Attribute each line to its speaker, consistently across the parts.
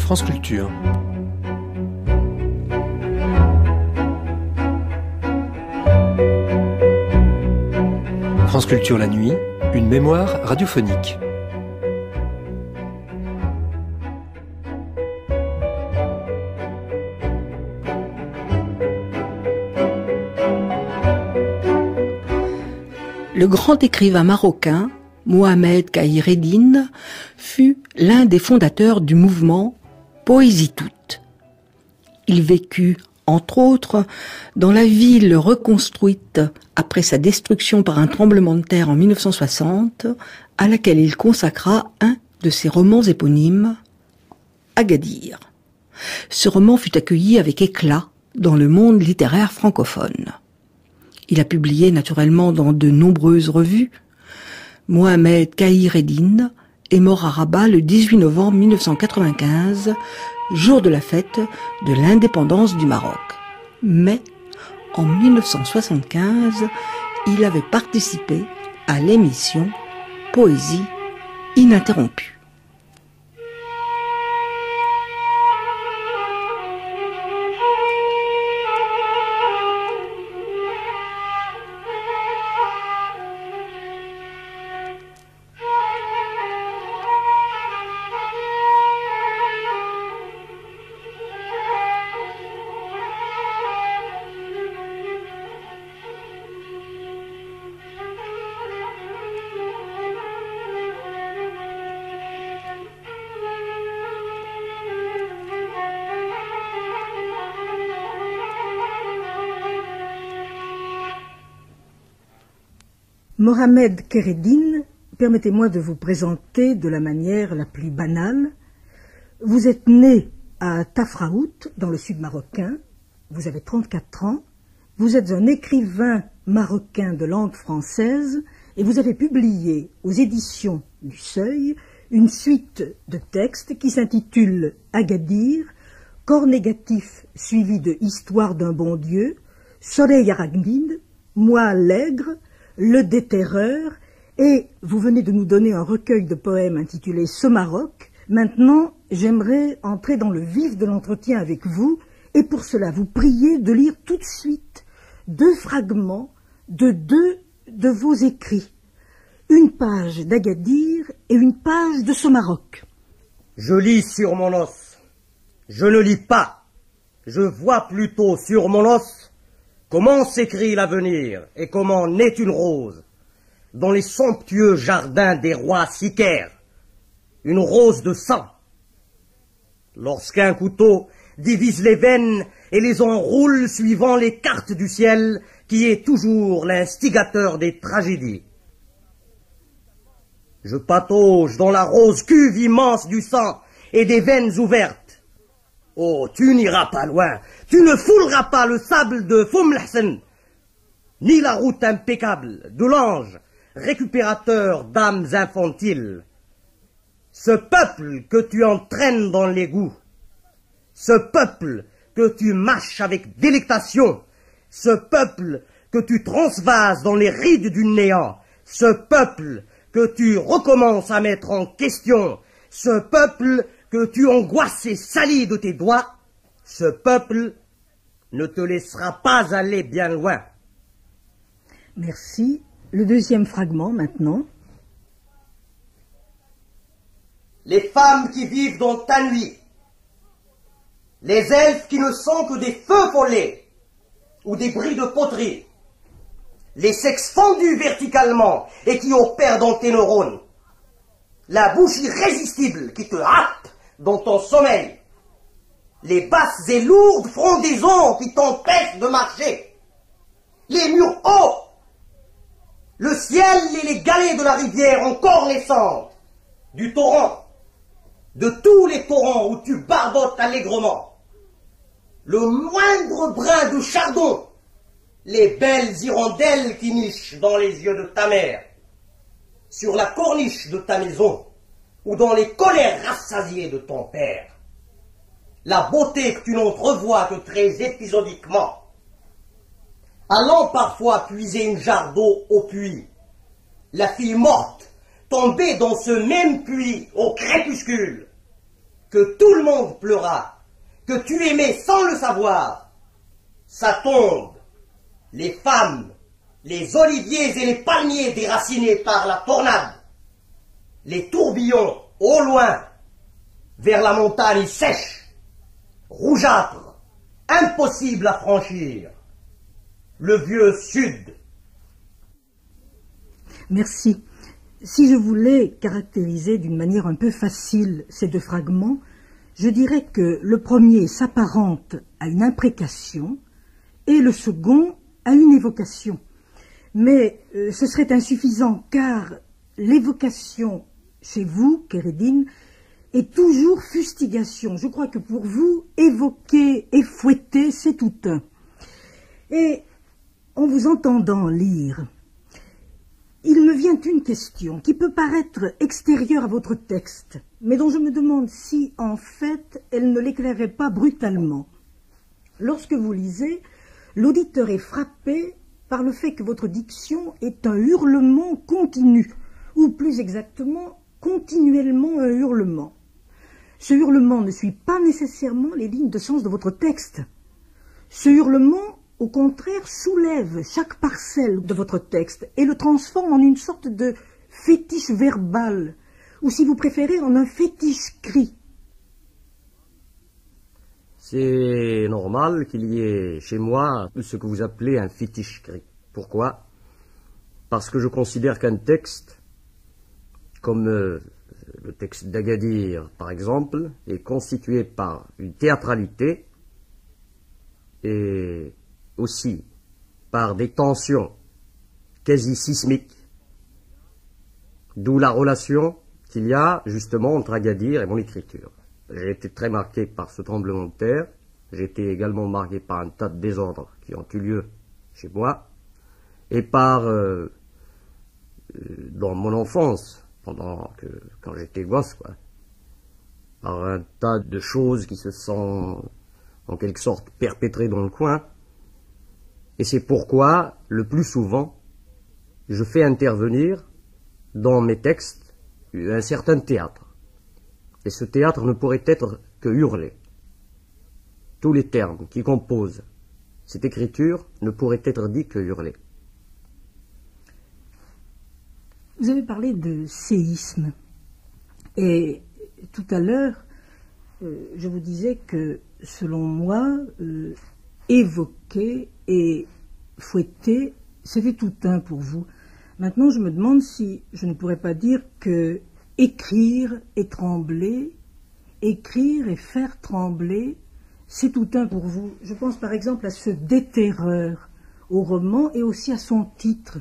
Speaker 1: France Culture. France Culture la nuit, une mémoire radiophonique.
Speaker 2: Le grand écrivain marocain, Mohamed Khayreddine, fut l'un des fondateurs du mouvement Poésie Toute. Il vécut, entre autres, dans la ville reconstruite après sa destruction par un tremblement de terre en 1960, à laquelle il consacra un de ses romans éponymes, Agadir. Ce roman fut accueilli avec éclat dans le monde littéraire francophone. Il a publié naturellement dans de nombreuses revues. Mohamed Khayreddine est mort à Rabat le 18 novembre 1995, jour de la fête de l'indépendance du Maroc. Mais, en 1975, il avait participé à l'émission Poésie ininterrompue.
Speaker 3: Mohamed Khayreddine, permettez-moi de vous présenter de la manière la plus banale. Vous êtes né à Tafraout, dans le sud marocain, vous avez 34 ans, vous êtes un écrivain marocain de langue française et vous avez publié aux éditions du Seuil une suite de textes qui s'intitule Agadir, corps négatif suivi de Histoire d'un bon Dieu, Soleil arachnide, Moi allègre, Le déterreur, et vous venez de nous donner un recueil de poèmes intitulé Ce Maroc. Maintenant, j'aimerais entrer dans le vif de l'entretien avec vous, et pour cela vous prier de lire tout de suite 2 fragments de 2 de vos écrits. Une page d'Agadir et une page de Ce Maroc.
Speaker 4: Je lis sur mon os. Je ne lis pas. Je vois plutôt sur mon os comment s'écrit l'avenir et comment naît une rose dans les somptueux jardins des rois sicaires, une rose de sang. Lorsqu'un couteau divise les veines et les enroule suivant les cartes du ciel, qui est toujours l'instigateur des tragédies. Je patauge dans la rose cuve immense du sang et des veines ouvertes. Oh, tu n'iras pas loin, tu ne fouleras pas le sable de Foumlahsen, ni la route impeccable de l'ange, récupérateur d'âmes infantiles. Ce peuple que tu entraînes dans l'égout, ce peuple que tu mâches avec délectation, ce peuple que tu transvases dans les rides du néant, ce peuple que tu recommences à mettre en question, ce peuple que tu angoisses et salis de tes doigts, ce peuple ne te laissera pas aller bien loin.
Speaker 3: Merci. Le 2e fragment maintenant.
Speaker 4: Les femmes qui vivent dans ta nuit, les elfes qui ne sont que des feux follets ou des bris de poterie, les sexes fendus verticalement et qui opèrent dans tes neurones, la bouche irrésistible qui te happe dans ton sommeil, les basses et lourdes frondaisons qui t'empêchent de marcher, les murs hauts, le ciel et les galets de la rivière encore naissante, du torrent, de tous les torrents où tu barbotes allègrement, le moindre brin de chardon, les belles hirondelles qui nichent dans les yeux de ta mère, sur la corniche de ta maison, ou dans les colères rassasiées de ton père. La beauté que tu n'entrevois que très épisodiquement, allant parfois puiser une jarre d'eau au puits, la fille morte tombée dans ce même puits au crépuscule, que tout le monde pleura, que tu aimais sans le savoir, ça tombe, les femmes, les oliviers et les palmiers déracinés par la tornade, les tourbillons au loin, vers la montagne sèche, rougeâtre, impossible à franchir, le vieux sud.
Speaker 3: Merci. Si je voulais caractériser d'une manière un peu facile ces deux fragments, je dirais que le premier s'apparente à une imprécation et le second à une évocation. Mais ce serait insuffisant car l'évocation chez vous, Kérédine, est toujours fustigation. Je crois que pour vous, évoquer et fouetter, c'est tout un. Et en vous entendant lire, il me vient une question qui peut paraître extérieure à votre texte, mais dont je me demande si, en fait, elle ne l'éclairait pas brutalement. Lorsque vous lisez, l'auditeur est frappé par le fait que votre diction est un hurlement continu, ou plus exactement, continuellement un hurlement. Ce hurlement ne suit pas nécessairement les lignes de sens de votre texte. Ce hurlement, au contraire, soulève chaque parcelle de votre texte et le transforme en une sorte de fétiche verbal, ou si vous préférez, en un fétiche cri.
Speaker 5: C'est normal qu'il y ait chez moi ce que vous appelez un fétiche cri. Pourquoi? Parce que je considère qu'un texte, comme le texte d'Agadir par exemple, est constitué par une théâtralité et aussi par des tensions quasi sismiques, d'où la relation qu'il y a justement entre Agadir et mon écriture. J'ai été très marqué par ce tremblement de terre, j'ai été également marqué par un tas de désordres qui ont eu lieu chez moi, et par, dans mon enfance, quand j'étais gosse, par un tas de choses qui se sont en quelque sorte perpétrées dans le coin. Et c'est pourquoi, le plus souvent, je fais intervenir dans mes textes un certain théâtre. Et ce théâtre ne pourrait être que hurlé. Tous les termes qui composent cette écriture ne pourraient être dits que hurlés.
Speaker 3: Vous avez parlé de séisme. Et tout à l'heure, je vous disais que, selon moi, évoquer et fouetter, c'était tout un pour vous. Maintenant, je me demande si je ne pourrais pas dire que écrire et trembler, écrire et faire trembler, c'est tout un pour vous. Je pense par exemple à ce déterreur au roman et aussi à son titre.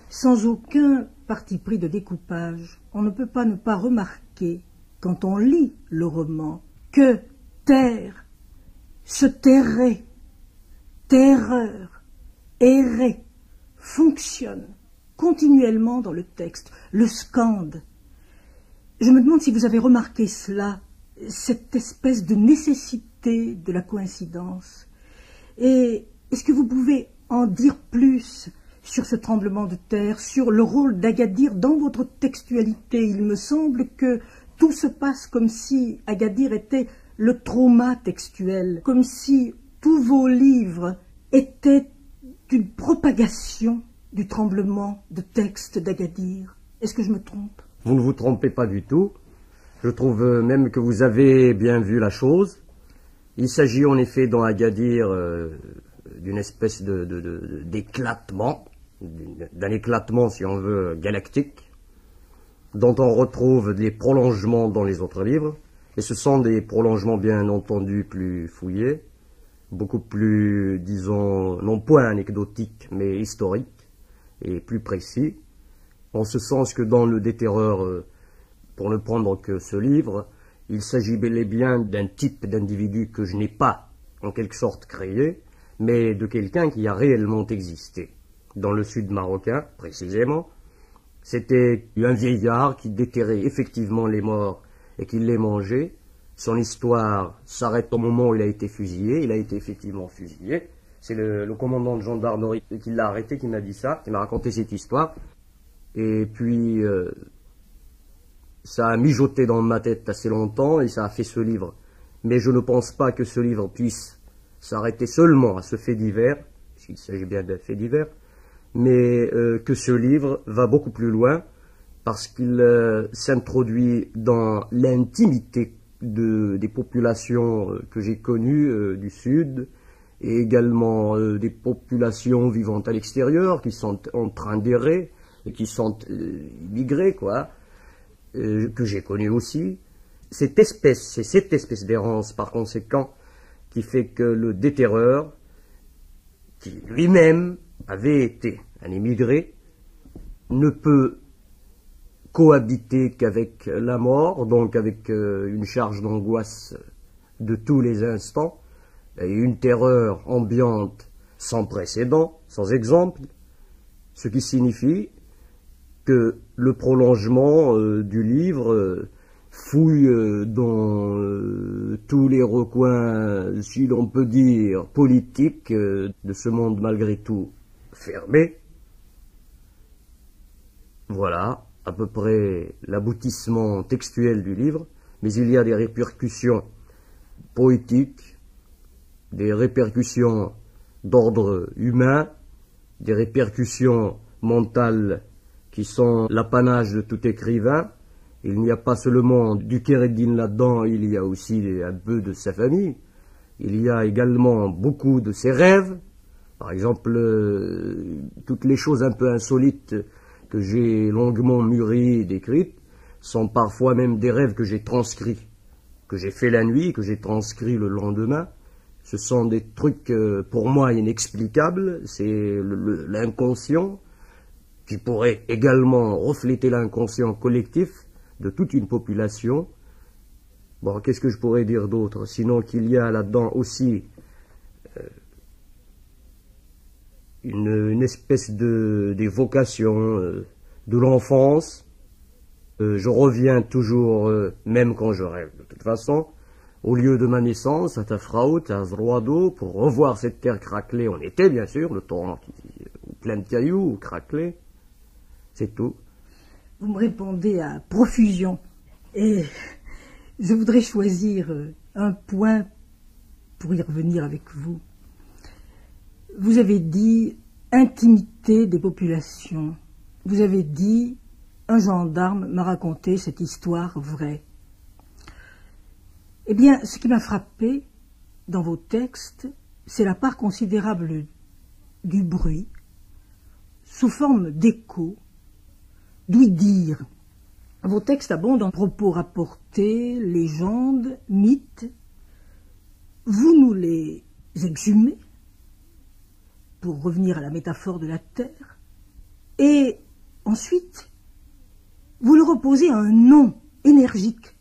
Speaker 3: Sans aucun parti pris de découpage, on ne peut pas ne pas remarquer, quand on lit le roman, que terre, se terrer, terreur, errer, fonctionne continuellement dans le texte, le scande. Je me demande si vous avez remarqué cela, cette espèce de nécessité de la coïncidence. Et est-ce que vous pouvez en dire plus sur ce tremblement de terre, sur le rôle d'Agadir dans votre textualité? Il me semble que tout se passe comme si Agadir était le trauma textuel, comme si tous vos livres étaient une propagation du tremblement de texte d'Agadir. Est-ce que je me trompe?
Speaker 5: Vous ne vous trompez pas du tout. Je trouve même que vous avez bien vu la chose. Il s'agit en effet dans Agadir d'une espèce d'éclatement, d'un éclatement, si on veut, galactique, dont on retrouve des prolongements dans les autres livres. Et ce sont des prolongements bien entendu plus fouillés, beaucoup plus, disons, non point anecdotiques, mais historiques et plus précis, en ce sens que dans le Déterreur, pour ne prendre que ce livre, il s'agit bel et bien d'un type d'individu que je n'ai pas, en quelque sorte, créé, mais de quelqu'un qui a réellement existé. Dans le sud marocain, précisément, c'était un vieillard qui déterrait effectivement les morts et qui les mangeait. Son histoire s'arrête au moment où il a été fusillé. Il a été effectivement fusillé. C'est le commandant de gendarmerie qui l'a arrêté, qui m'a dit ça, qui m'a raconté cette histoire. Et puis, Ça a mijoté dans ma tête assez longtemps et ça a fait ce livre. Mais je ne pense pas que ce livre puisse s'arrêter seulement à ce fait divers, puisqu'il s'agit bien d'un fait divers, mais que ce livre va beaucoup plus loin parce qu'il s'introduit dans l'intimité des populations que j'ai connues du Sud et également des populations vivant à l'extérieur qui sont en train d'errer et qui sont immigrées, quoi, que j'ai connues aussi. C'est cette espèce d'errance, par conséquent, qui fait que le déterreur, qui lui-même avait été un immigré, ne peut cohabiter qu'avec la mort, donc avec une charge d'angoisse de tous les instants, et une terreur ambiante sans précédent, sans exemple, ce qui signifie que le prolongement du livre fouille dans tous les recoins, si l'on peut dire, politiques de ce monde malgré tout fermé. Voilà à peu près l'aboutissement textuel du livre, mais il y a des répercussions poétiques, des répercussions d'ordre humain, des répercussions mentales qui sont l'apanage de tout écrivain. Il n'y a pas seulement du Kérédine là-dedans, il y a aussi un peu de sa famille. Il y a également beaucoup de ses rêves. Par exemple, toutes les choses un peu insolites que j'ai longuement mûries et décrites sont parfois même des rêves que j'ai transcrits, que j'ai fait la nuit, que j'ai transcrits le lendemain. Ce sont des trucs pour moi inexplicables. C'est l'inconscient qui pourrait également refléter l'inconscient collectif de toute une population. Bon, qu'est-ce que je pourrais dire d'autre, sinon qu'il y a là-dedans aussi une espèce d'évocation de l'enfance. Je reviens toujours, même quand je rêve, de toute façon, au lieu de ma naissance, à Tafraout, à Zroado, pour revoir cette terre craquelée. On était, bien sûr, le torrent plein de cailloux, craquelé. C'est tout.
Speaker 3: Vous me répondez à profusion. Et je voudrais choisir un point pour y revenir avec vous. Vous avez dit intimité des populations. Vous avez dit un gendarme m'a raconté cette histoire vraie. Eh bien, ce qui m'a frappé dans vos textes, c'est la part considérable du bruit, sous forme d'écho, d'ouï-dire. Vos textes abondent en propos rapportés, légendes, mythes. Vous nous les exhumez, pour revenir à la métaphore de la terre, et ensuite, vous leur opposez un nom énergique.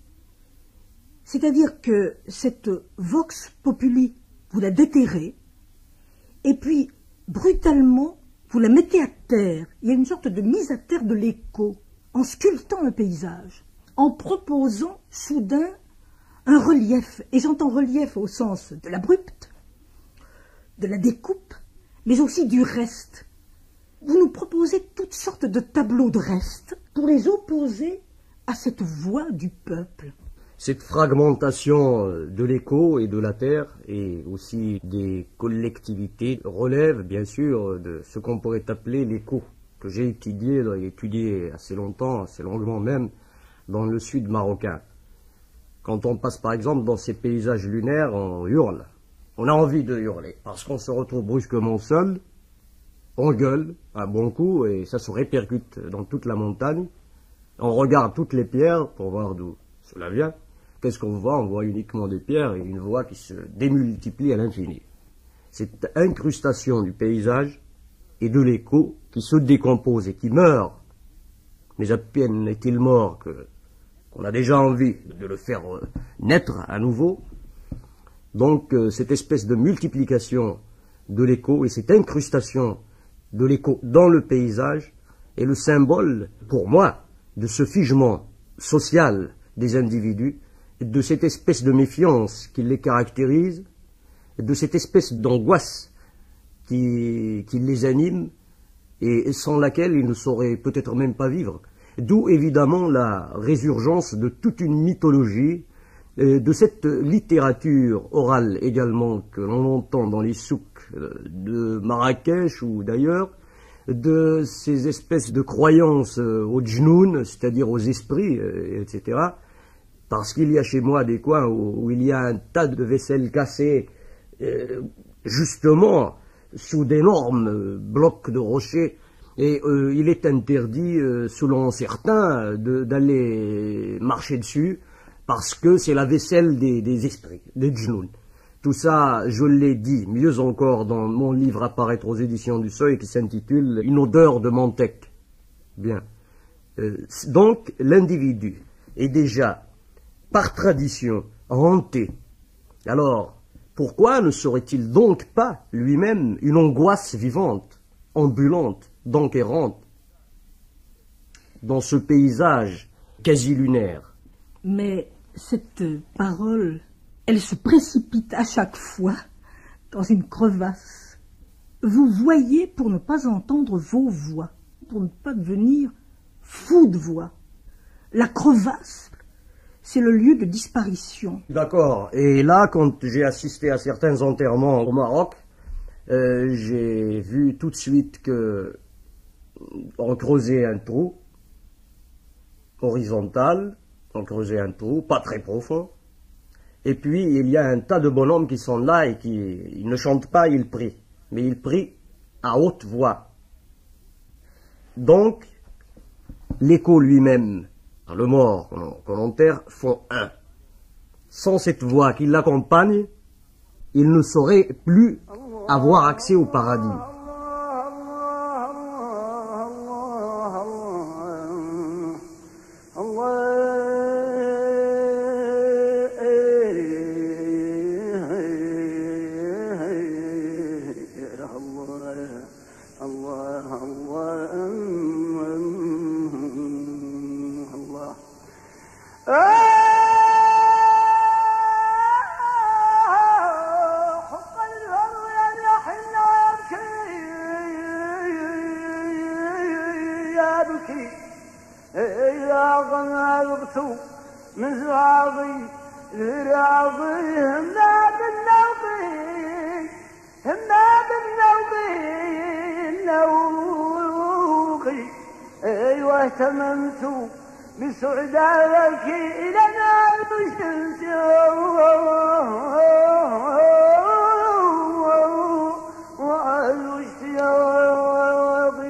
Speaker 3: C'est-à-dire que cette vox populi, vous la déterrez, et puis, brutalement, vous la mettez à terre. Il y a une sorte de mise à terre de l'écho, en sculptant un paysage, en proposant soudain un relief. Et j'entends relief au sens de l'abrupte, de la découpe, mais aussi du reste. Vous nous proposez toutes sortes de tableaux de reste pour les opposer à cette voix du peuple.
Speaker 5: Cette fragmentation de l'écho et de la terre et aussi des collectivités relève bien sûr de ce qu'on pourrait appeler l'écho, que j'ai étudié assez longtemps, assez longuement même, dans le sud marocain. Quand on passe par exemple dans ces paysages lunaires, on hurle. On a envie de hurler, parce qu'on se retrouve brusquement seul, on gueule un bon coup et ça se répercute dans toute la montagne. On regarde toutes les pierres pour voir d'où cela vient. Qu'est-ce qu'on voit? On voit uniquement des pierres et une voix qui se démultiplie à l'infini. Cette incrustation du paysage et de l'écho qui se décompose et qui meurt, mais à peine est-il mort qu'on a déjà envie de le faire naître à nouveau. Donc cette espèce de multiplication de l'écho et cette incrustation de l'écho dans le paysage est le symbole, pour moi, de ce figement social des individus, de cette espèce de méfiance qui les caractérise, de cette espèce d'angoisse qui les anime et sans laquelle ils ne sauraient peut-être même pas vivre. d'où évidemment la résurgence de toute une mythologie, de cette littérature orale également que l'on entend dans les souks de Marrakech ou d'ailleurs, de ces espèces de croyances aux djnoun, c'est-à-dire aux esprits, etc. Parce qu'il y a chez moi des coins où il y a un tas de vaisselle cassée, justement sous d'énormes blocs de rochers, et il est interdit, selon certains, d'aller marcher dessus, parce que c'est la vaisselle des esprits, des djnoun. Tout ça, je l'ai dit, mieux encore, dans mon livre à paraître aux éditions du Seuil, qui s'intitule « Une odeur de Mentec ». Bien. Donc, l'individu est déjà, par tradition, hanté. Alors, pourquoi ne serait-il donc pas lui-même une angoisse vivante, ambulante, donc errante, dans ce paysage quasi lunaire?
Speaker 3: Mais cette parole, elle se précipite à chaque fois dans une crevasse. Vous voyez pour ne pas entendre vos voix, pour ne pas devenir fou de voix. La crevasse, c'est le lieu de disparition.
Speaker 5: D'accord. Et là, quand j'ai assisté à certains enterrements au Maroc, j'ai vu tout de suite que on creusait un trou horizontal, on creusait un trou, pas très profond, et puis il y a un tas de bonhommes qui sont là et ils ne chantent pas, ils prient, mais ils prient à haute voix. Donc, l'écho lui-même, le mort qu'on enterre, font un. Sans cette voix qui l'accompagne, il ne saurait plus avoir accès au paradis.
Speaker 6: واهتممت بسعدائك لنا الشمس واشتياقك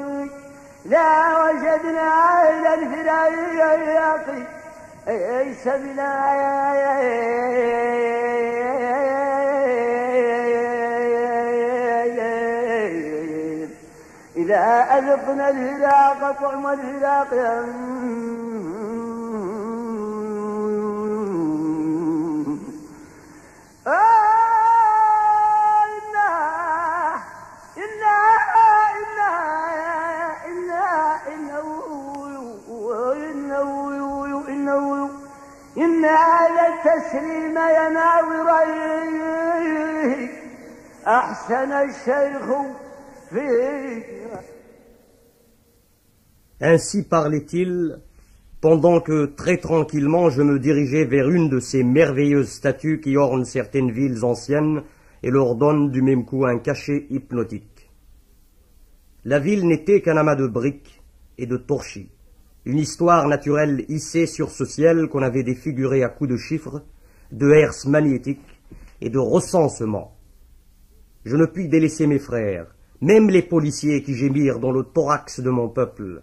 Speaker 6: لا وجدنا إلى الفراق سبيلا إذا أذقنا الفراق طعم الفراق إن هذا التسليم يناظريه أحسن الشيخ
Speaker 5: Ainsi parlait-il, pendant que très tranquillement je me dirigeais vers une de ces merveilleuses statues qui ornent certaines villes anciennes et leur donnent du même coup un cachet hypnotique. La ville n'était qu'un amas de briques et de torchis, une histoire naturelle hissée sur ce ciel qu'on avait défiguré à coups de chiffres, de herses magnétiques et de recensements. Je ne puis délaisser mes frères, même les policiers qui gémirent dans le thorax de mon peuple.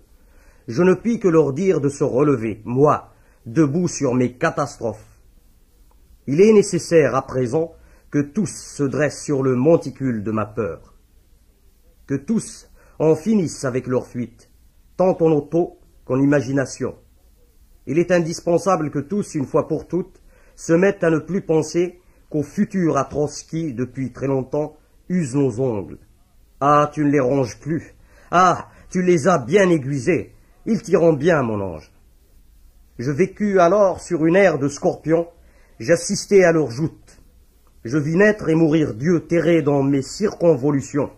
Speaker 5: Je ne puis que leur dire de se relever, moi, debout sur mes catastrophes. Il est nécessaire à présent que tous se dressent sur le monticule de ma peur, que tous en finissent avec leur fuite, tant en auto qu'en imagination. Il est indispensable que tous, une fois pour toutes, se mettent à ne plus penser qu'aux futurs atroces qui, depuis très longtemps, usent nos ongles. Ah, tu ne les ronges plus. Ah, tu les as bien aiguisés. Ils t'iront bien, mon ange. Je vécus alors sur une ère de scorpions. J'assistais à leur joute. Je vis naître et mourir Dieu terré dans mes circonvolutions.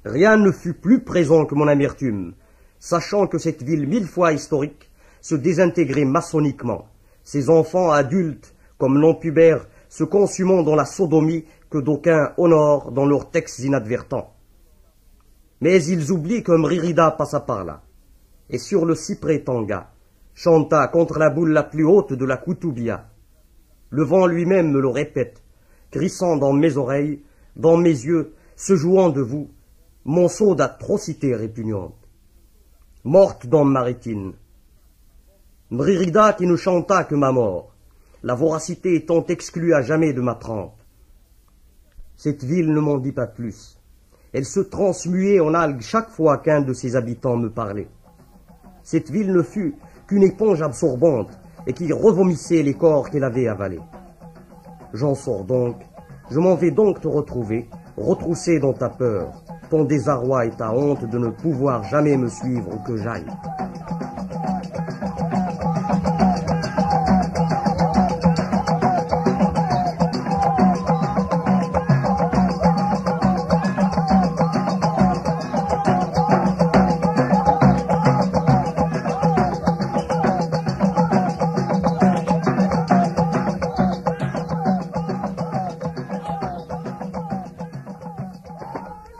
Speaker 5: Rien ne fut plus présent que mon amertume. sachant que cette ville 1000 fois historique se désintégrait maçonniquement, ses enfants adultes comme non-pubères se consumant dans la sodomie que d'aucuns honorent dans leurs textes inadvertants. Mais ils oublient que Mririda passa par là, et sur le cyprès Tanga, chanta contre la boule la plus haute de la Koutoubia. Le vent lui-même me le répète, crissant dans mes oreilles, dans mes yeux, se jouant de vous, monceau d'atrocités répugnantes. Morte dans ma rétine. Mririda qui ne chanta que ma mort, la voracité étant exclue à jamais de ma trempe. Cette ville ne m'en dit pas plus. Elle se transmuait en algues chaque fois qu'un de ses habitants me parlait. Cette ville ne fut qu'une éponge absorbante et qui revomissait les corps qu'elle avait avalés. J'en sors donc, je m'en vais donc te retrouver, retroussé dans ta peur, ton désarroi et ta honte de ne pouvoir jamais me suivre où que j'aille.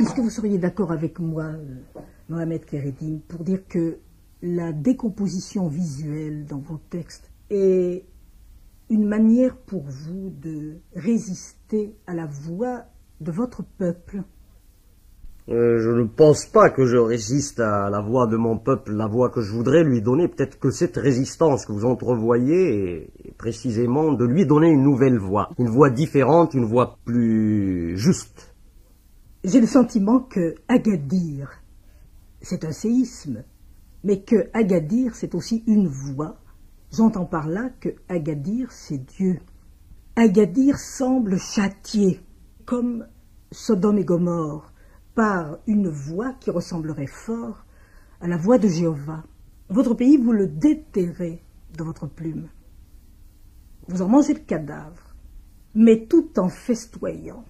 Speaker 3: Est-ce que vous seriez d'accord avec moi, Mohamed Kereddine, pour dire que la décomposition visuelle dans vos textes est une manière pour vous de résister à la voix de votre peuple?
Speaker 5: Je ne pense pas que je résiste à la voix de mon peuple, la voix que je voudrais lui donner. Peut-être que cette résistance que vous entrevoyez est précisément de lui donner une nouvelle voix. Une voix différente, une voix plus juste.
Speaker 3: J'ai le sentiment que Agadir, c'est un séisme, mais que Agadir, c'est aussi une voix. J'entends par là que Agadir, c'est Dieu. Agadir semble châtié, comme Sodome et Gomorrhe, par une voix qui ressemblerait fort à la voix de Jéhovah. Votre pays, vous le déterrez de votre plume. Vous en mangez le cadavre, mais tout en festoyant,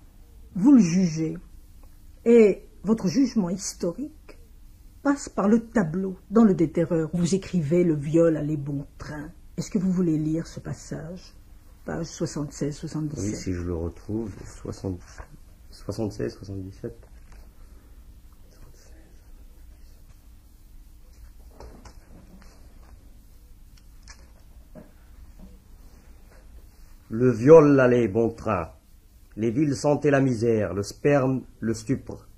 Speaker 3: vous le jugez. Et votre jugement historique passe par le tableau. Dans le déterreur, vous écrivez le viol allait bon train. Est-ce que vous voulez lire ce passage? Page 76-77.
Speaker 5: Oui, si je le retrouve, 76-77. Le viol allait bon train. Les villes sentaient la misère, le sperme, le stupre.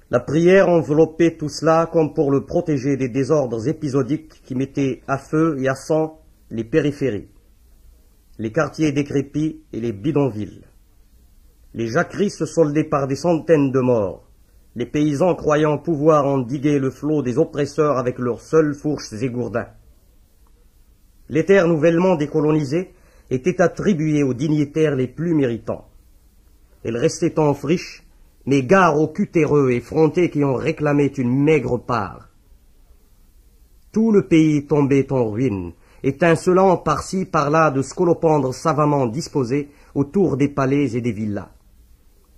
Speaker 5: La prière enveloppait tout cela comme pour le protéger des désordres épisodiques qui mettaient à feu et à sang les périphéries, les quartiers décrépits et les bidonvilles. Les jacqueries se soldaient par des centaines de morts, les paysans croyant pouvoir endiguer le flot des oppresseurs avec leurs seules fourches et gourdins. Les terres nouvellement décolonisées étaient attribuées aux dignitaires les plus méritants. Elles restaient en friche, mais gare aux cutéreux effrontés qui en réclamaient une maigre part. Tout le pays tombait en ruine, étincelant par-ci par-là de scolopendres savamment disposés autour des palais et des villas.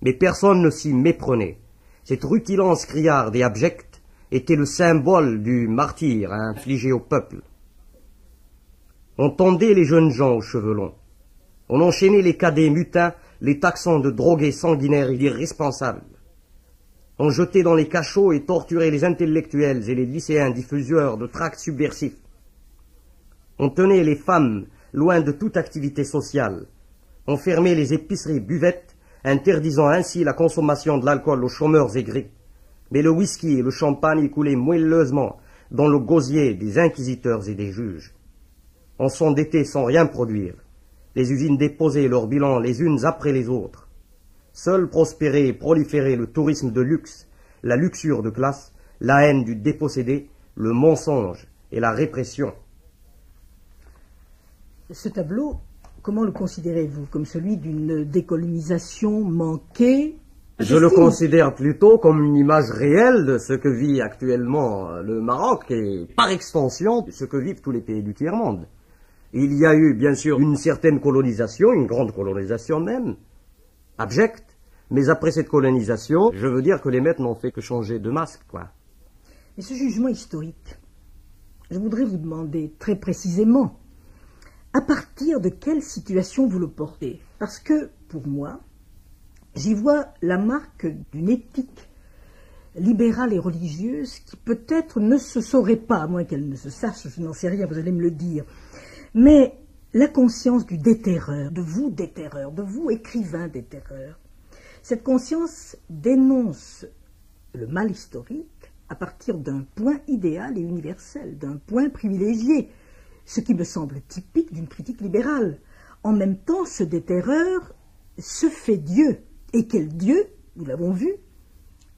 Speaker 5: Mais personne ne s'y méprenait. Cette rutilance criarde et abjecte était le symbole du martyre infligé au peuple. On tendait les jeunes gens aux cheveux longs. On enchaînait les cadets mutins, les taxant de drogués sanguinaires et d'irresponsables. On jetait dans les cachots et torturait les intellectuels et les lycéens diffuseurs de tracts subversifs. On tenait les femmes loin de toute activité sociale. On fermait les épiceries buvettes, interdisant ainsi la consommation de l'alcool aux chômeurs aigris. Mais le whisky et le champagne y coulaient moelleusement dans le gosier des inquisiteurs et des juges. On s'endettait sans rien produire. Les usines déposaient leurs bilans les unes après les autres. Seul prospérait et proliférait le tourisme de luxe, la luxure de classe, la haine du dépossédé, le mensonge et la répression.
Speaker 3: Ce tableau, comment le considérez-vous? Comme celui d'une décolonisation manquée?
Speaker 5: Je le considère plutôt comme une image réelle de ce que vit actuellement le Maroc et, par extension, ce que vivent tous les pays du tiers-monde. Il y a eu, bien sûr, une certaine colonisation, une grande colonisation même, abjecte, mais après cette colonisation, je veux dire que les maîtres n'ont fait que changer de masque, quoi.
Speaker 3: Et ce jugement historique, je voudrais vous demander très précisément à partir de quelle situation vous le portez. Parce que, pour moi, j'y vois la marque d'une éthique libérale et religieuse qui peut-être ne se saurait pas, à moins qu'elle ne se sache, je n'en sais rien, vous allez me le dire. Mais la conscience du déterreur, de vous écrivain déterreur, cette conscience dénonce le mal historique à partir d'un point idéal et universel, d'un point privilégié, ce qui me semble typique d'une critique libérale. En même temps, ce déterreur se fait Dieu. Et quel Dieu, nous l'avons vu,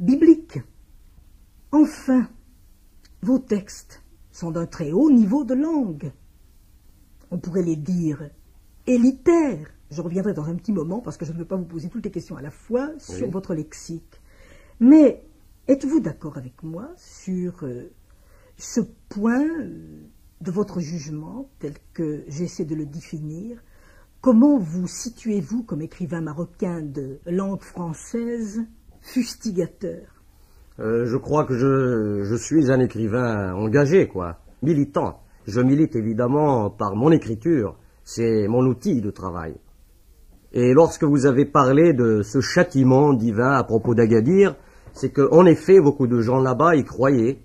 Speaker 3: biblique. Enfin, vos textes sont d'un très haut niveau de langue. On pourrait les dire élitaires. Je reviendrai dans un petit moment parce que je ne veux pas vous poser toutes les questions à la fois sur votre lexique. Mais êtes-vous d'accord avec moi sur ce point de votre jugement tel que j'essaie de le définir? Comment vous situez-vous comme écrivain marocain de langue française fustigateur?
Speaker 5: Je crois que je suis un écrivain engagé, quoi, militant. Je milite évidemment par mon écriture, c'est mon outil de travail. Et lorsque vous avez parlé de ce châtiment divin à propos d'Agadir, c'est qu'en effet, beaucoup de gens là-bas y croyaient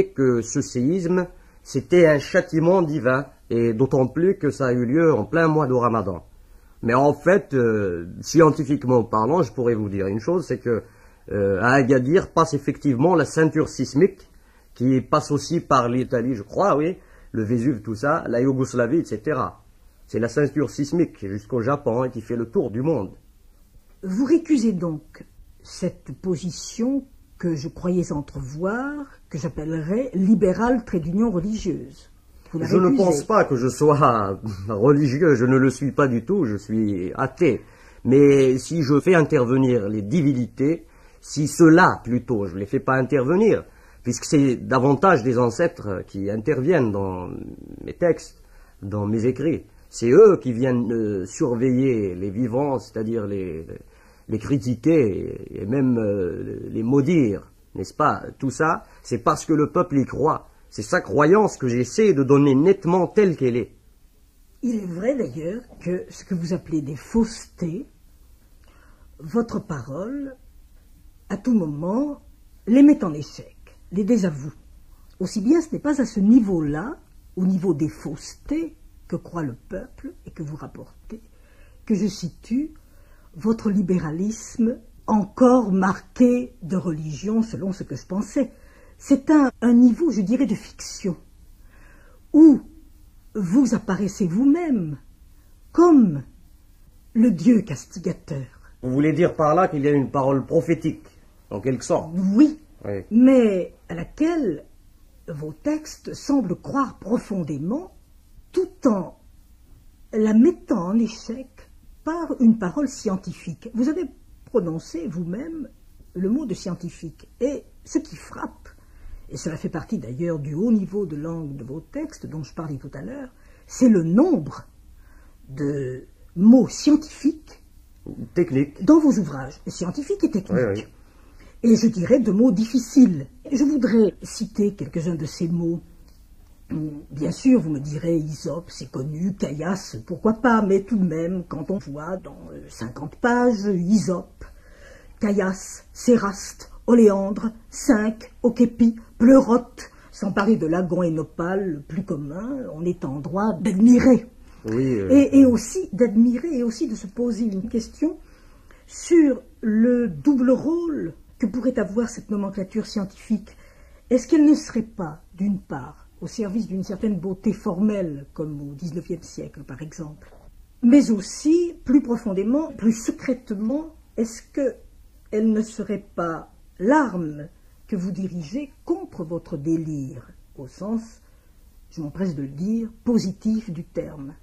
Speaker 5: que ce séisme, c'était un châtiment divin, et d'autant plus que ça a eu lieu en plein mois de Ramadan. Mais en fait, scientifiquement parlant, je pourrais vous dire une chose, c'est que à Agadir passe effectivement la ceinture sismique, qui passe aussi par l'Italie, je crois, oui, le Vésuve, tout ça, la Yougoslavie, etc. C'est la ceinture sismique jusqu'au Japon et qui fait le tour du monde.
Speaker 3: Vous récusez donc cette position que je croyais entrevoir, que j'appellerais libérale trait d'union religieuse.
Speaker 5: Je ne pense pas que je sois religieux, je ne le suis pas du tout, je suis athée. Mais si je fais intervenir les divinités, si ceux-là, plutôt, je ne les fais pas intervenir, puisque c'est davantage des ancêtres qui interviennent dans mes textes, dans mes écrits. C'est eux qui viennent surveiller les vivants, c'est-à-dire les critiquer et même les maudire, n'est-ce pas? Tout ça, c'est parce que le peuple y croit. C'est sa croyance que j'essaie de donner nettement telle qu'elle est.
Speaker 3: Il est vrai d'ailleurs que ce que vous appelez des faussetés, votre parole, à tout moment, les met en échec, les désavoue. Aussi bien ce n'est pas à ce niveau-là, au niveau des faussetés que croit le peuple et que vous rapportez, que je situe votre libéralisme encore marqué de religion selon ce que je pensais. C'est un niveau, je dirais, de fiction, où vous apparaissez vous-même comme le Dieu castigateur.
Speaker 5: Vous voulez dire par là qu'il y a une parole prophétique, en quelque sorte?
Speaker 3: Oui,
Speaker 5: oui,
Speaker 3: mais à laquelle vos textes semblent croire profondément, tout en la mettant en échec par une parole scientifique. Vous avez prononcé vous-même le mot de scientifique, et ce qui frappe, et cela fait partie d'ailleurs du haut niveau de langue de vos textes dont je parlais tout à l'heure, c'est le nombre de mots scientifiques
Speaker 5: technique
Speaker 3: dans vos ouvrages, scientifiques et techniques.
Speaker 5: Oui, oui.
Speaker 3: Et je dirais de mots difficiles. Je voudrais citer quelques-uns de ces mots. Bien sûr, vous me direz, Hysope, c'est connu, Caillasse, pourquoi pas, mais tout de même, quand on voit dans 50 pages, Hysope, Caillasse, Séraste, Oléandre, Cinq, Oképi, Pleurote, sans parler de Lagon et Nopal, le plus commun, on est en droit d'admirer.
Speaker 5: Oui,
Speaker 3: et aussi d'admirer et aussi de se poser une question sur le double rôle que pourrait avoir cette nomenclature scientifique. Est-ce qu'elle ne serait pas, d'une part, au service d'une certaine beauté formelle, comme au XIXe siècle par exemple, mais aussi, plus profondément, plus secrètement, est-ce qu'elle ne serait pas l'arme que vous dirigez contre votre délire, au sens, je m'empresse de le dire, positif du terme?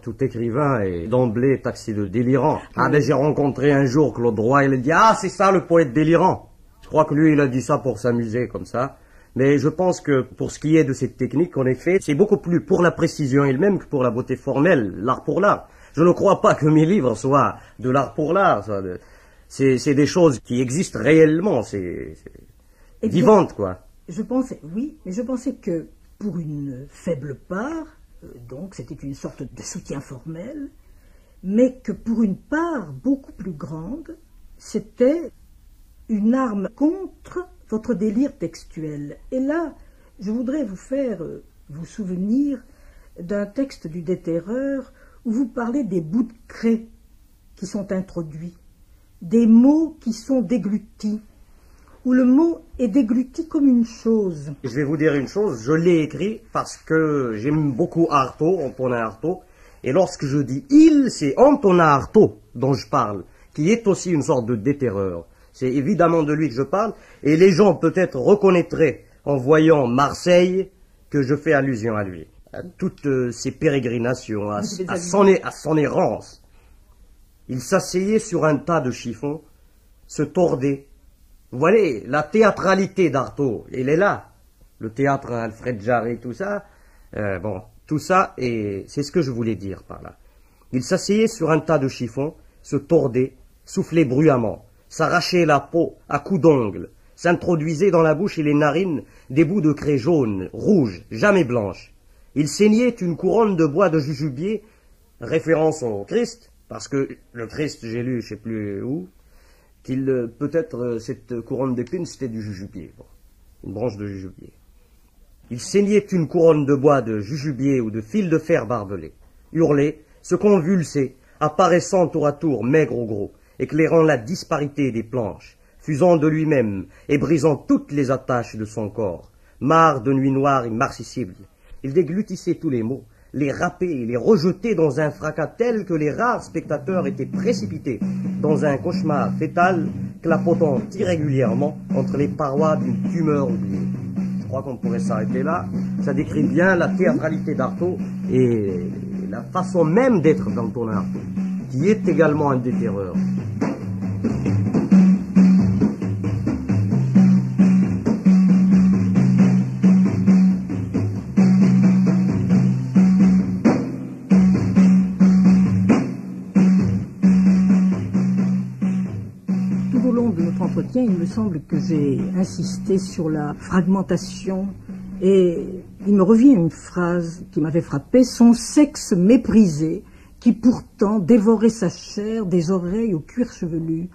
Speaker 5: Tout écrivain est d'emblée taxé de délirant. Ah ben j'ai rencontré un jour Claude Roy, il a dit « Ah, c'est ça le poète délirant !» Je crois que lui, il a dit ça pour s'amuser comme ça. Mais je pense que pour ce qui est de cette technique, en effet, c'est beaucoup plus pour la précision elle-même que pour la beauté formelle, l'art pour l'art. Je ne crois pas que mes livres soient de l'art pour l'art. C'est des choses qui existent réellement, c'est vivantes, quoi.
Speaker 3: Je pensais, oui, mais je pensais que pour une faible part, donc c'était une sorte de soutien formel, mais que pour une part beaucoup plus grande, c'était une arme contre votre délire textuel. Et là, je voudrais vous faire vous souvenir d'un texte du Déterreur où vous parlez des bouts de craie qui sont introduits, des mots qui sont déglutis, où le mot est dégluti comme une chose.
Speaker 5: Je vais vous dire une chose, je l'ai écrit parce que j'aime beaucoup Artaud, Antonin Artaud, et lorsque je dis « il », c'est Antonin Artaud dont je parle, qui est aussi une sorte de Déterreur. C'est évidemment de lui que je parle, et les gens peut-être reconnaîtraient, en voyant Marseille, que je fais allusion à lui. À toutes ses pérégrinations, à son errance. Il s'asseyait sur un tas de chiffons, se tordait. Vous voyez, la théâtralité d'Artaud, elle est là. Le théâtre Alfred Jarry, tout ça, tout ça, et c'est ce que je voulais dire par là. Il s'asseyait sur un tas de chiffons, se tordait, soufflait bruyamment, s'arrachait la peau à coups d'ongles, s'introduisait dans la bouche et les narines des bouts de craie jaune, rouge, jamais blanche. Il ceignait une couronne de bois de jujubier, référence au Christ, parce que le Christ, j'ai lu, je sais plus où, peut-être cette couronne d'épines, c'était du jujubier, une branche de jujubier. Il ceignait une couronne de bois de jujubier ou de fil de fer barbelé, hurlait, se convulsait, apparaissant tour à tour, maigre ou gros, éclairant la disparité des planches, fusant de lui-même et brisant toutes les attaches de son corps. Marre de nuit noire immarcessible, il déglutissait tous les mots, les râpait et les rejetait dans un fracas tel que les rares spectateurs étaient précipités dans un cauchemar fétal, clapotant irrégulièrement entre les parois d'une tumeur oubliée. Je crois qu'on pourrait s'arrêter là. Ça décrit bien la théâtralité d'Artaud et la façon même d'être d'Antonin Artaud, qui est également un Déterreur.
Speaker 3: Il me semble que j'ai insisté sur la fragmentation et il me revient une phrase qui m'avait frappé: son sexe méprisé qui pourtant dévorait sa chair des oreilles au cuir chevelu.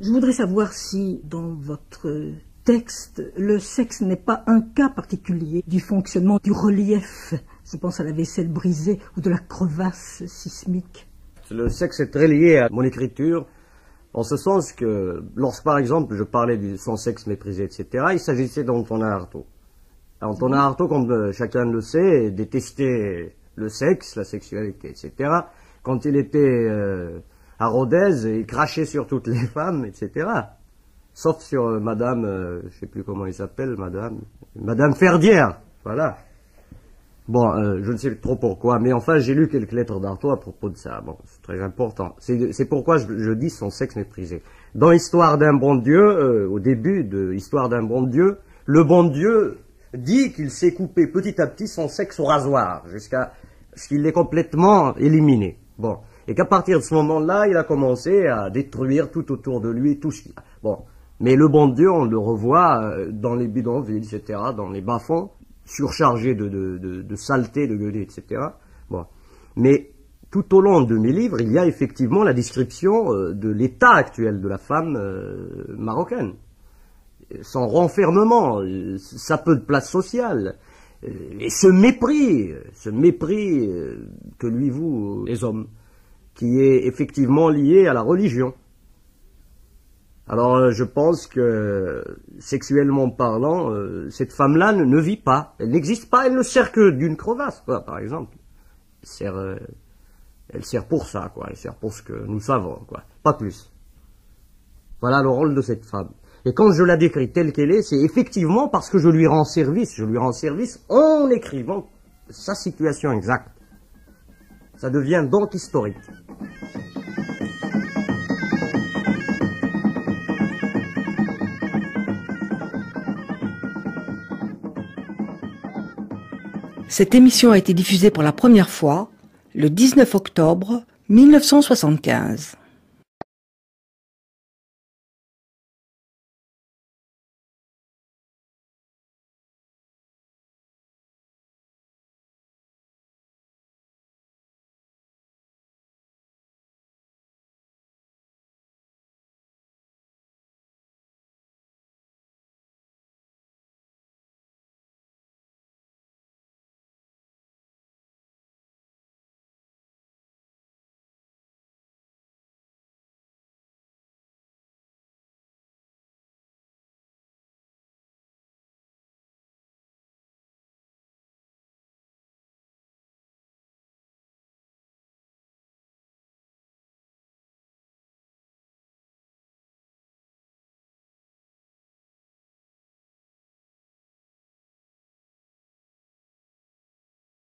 Speaker 3: Je voudrais savoir si dans votre texte le sexe n'est pas un cas particulier du fonctionnement du relief. Je pense à la vaisselle brisée ou de la crevasse sismique.
Speaker 5: Le sexe est très lié à mon écriture. En ce sens que, lorsque par exemple je parlais de son sexe méprisé, etc., il s'agissait d'Antonin Artaud. Antonin Artaud, comme chacun le sait, détestait le sexe, la sexualité, etc. Quand il était à Rodez, il crachait sur toutes les femmes, etc. Sauf sur madame, je ne sais plus comment il s'appelle, madame Ferdière, voilà. Bon, je ne sais trop pourquoi, mais enfin, j'ai lu quelques lettres d'Artaud à propos de ça. Bon, c'est très important. C'est pourquoi je dis son sexe méprisé. Dans Histoire d'un bon Dieu, au début de Histoire d'un bon Dieu, le bon Dieu dit qu'il s'est coupé petit à petit son sexe au rasoir, jusqu'à ce qu'il l'ait complètement éliminé. Bon, et qu'à partir de ce moment-là, il a commencé à détruire tout autour de lui, tout ce qu'il a. Bon, mais le bon Dieu, on le revoit dans les bidonvilles, etc., dans les bas-fonds, surchargé de saleté, de gueuler, etc. Bon. Mais tout au long de mes livres, il y a effectivement la description de l'état actuel de la femme marocaine. Son renfermement, sa peu de place sociale, et ce mépris que lui vouent les hommes, qui est effectivement lié à la religion. Alors je pense que, sexuellement parlant, cette femme-là ne vit pas, elle n'existe pas, elle ne sert que d'une crevasse, quoi, par exemple. Elle sert pour ça, quoi, elle sert pour ce que nous savons, quoi, pas plus. Voilà le rôle de cette femme. Et quand je la décris telle qu'elle est, c'est effectivement parce que je lui rends service en écrivant sa situation exacte. Ça devient donc historique.
Speaker 2: Cette émission a été diffusée pour la première fois le 19 octobre 1975.